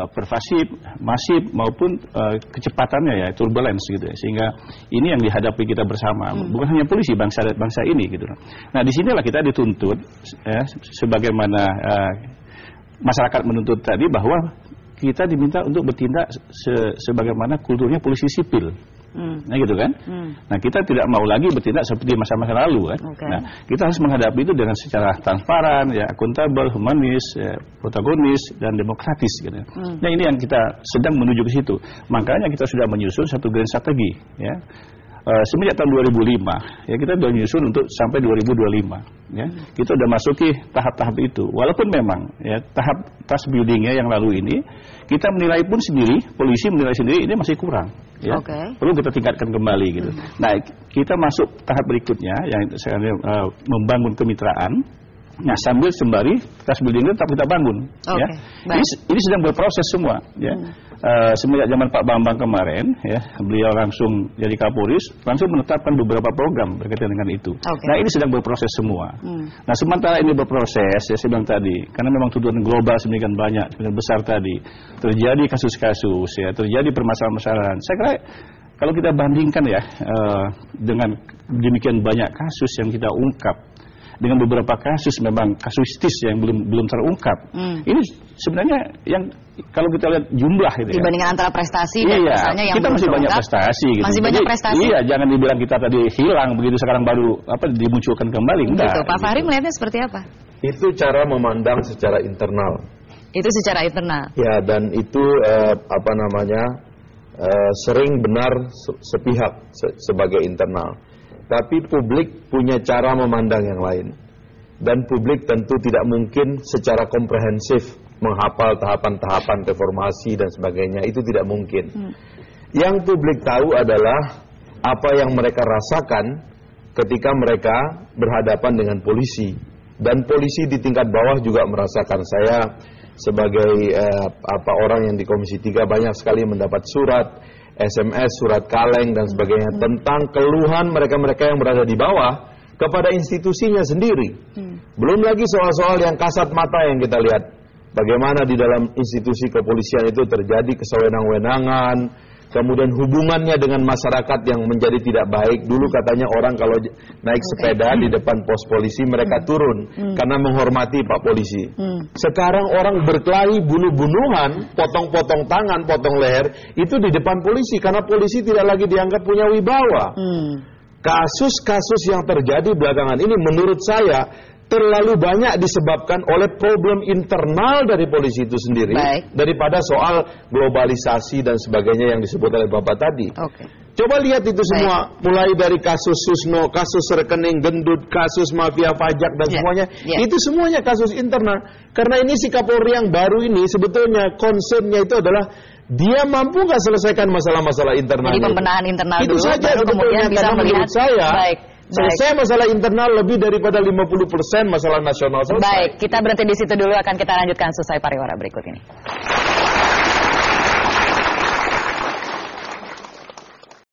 pervasif, masif maupun kecepatannya ya turbulence gitu ya, sehingga ini yang dihadapi kita bersama, bukan hanya polisi, bangsa ini gitu. Nah disinilah kita dituntut ya, sebagaimana masyarakat menuntut tadi bahwa kita diminta untuk bertindak sebagaimana kulturnya polisi sipil. Nah gitu kan. Nah kita tidak mau lagi bertindak seperti masa-masa lalu kan. Nah kita harus menghadapi itu dengan secara transparan, ya, akuntabel, humanis, ya, protagonis dan demokratis gitu. Nah ini yang kita sedang menuju ke situ. Makanya kita sudah menyusun satu grand strategi ya. Semenjak tahun 2005 ya kita sudah menyusun untuk sampai 2025 ya. Kita sudah masuki tahap-tahap itu. Walaupun memang ya tahap trust buildingnya yang lalu ini kita menilai pun sendiri, polisi menilai sendiri ini masih kurang ya. Perlu kita tingkatkan kembali gitu. Nah, kita masuk tahap berikutnya yang sekarang membangun kemitraan. Nah, sambil sembari trust building itu tetap kita bangun ya. Ini sedang berproses semua ya. Semenjak zaman Pak Bambang kemarin ya, beliau langsung jadi Kapolri, langsung menetapkan beberapa program berkaitan dengan itu. Nah ini sedang berproses semua. Nah sementara ini berproses ya saya bilang tadi, karena memang tuntutan global sedemikian banyak, sedemikian besar tadi, terjadi kasus-kasus ya, terjadi permasalahan-permasalahan. Saya kira kalau kita bandingkan ya dengan demikian banyak kasus yang kita ungkap, dengan beberapa kasus memang kasuistis yang belum terungkap. Ini sebenarnya yang kalau kita lihat jumlah itu dibandingkan antara prestasi dan misalnya yang kita masih banyak prestasi gitu. Masih banyak prestasi. Iya, jangan dibilang kita tadi hilang begitu sekarang baru dimunculkan kembali. Enggak. Gitu. Pak Fahri melihatnya seperti apa? Itu cara memandang secara internal. Itu secara internal. Ya, dan itu sering benar sepihak sebagai internal. Tapi publik punya cara memandang yang lain. Dan publik tentu tidak mungkin secara komprehensif menghafal tahapan-tahapan reformasi dan sebagainya. Itu tidak mungkin. Yang publik tahu adalah apa yang mereka rasakan ketika mereka berhadapan dengan polisi. Dan polisi di tingkat bawah juga merasakan. Saya sebagai orang yang di Komisi 3 banyak sekali mendapat surat, SMS, surat kaleng dan sebagainya tentang keluhan mereka-mereka yang berada di bawah kepada institusinya sendiri. Belum lagi soal-soal yang kasat mata yang kita lihat. Bagaimana di dalam institusi kepolisian itu terjadi kesewenang-wenangan, kemudian hubungannya dengan masyarakat yang menjadi tidak baik. Dulu katanya orang kalau naik sepeda di depan pos polisi mereka turun karena menghormati Pak Polisi. Sekarang orang berkelahi bunuh-bunuhan, potong-potong tangan, potong leher, itu di depan polisi karena polisi tidak lagi dianggap punya wibawa. Kasus-kasus yang terjadi belakangan ini menurut saya terlalu banyak disebabkan oleh problem internal dari polisi itu sendiri daripada soal globalisasi dan sebagainya yang disebut oleh Bapak tadi. Coba lihat itu semua, mulai dari kasus Susno, kasus rekening gendut, kasus mafia pajak dan semuanya, itu semuanya kasus internal. Karena ini si Kapolri yang baru ini sebetulnya konsepnya itu adalah dia mampu nggak selesaikan masalah-masalah internal. Jadi pembenahan internal itu dulu, saja kemudian bisa melihat saya. Selesai masalah internal lebih daripada 50% masalah nasional selesai. Baik, kita berhenti di situ dulu, akan kita lanjutkan selesai pariwara berikut ini.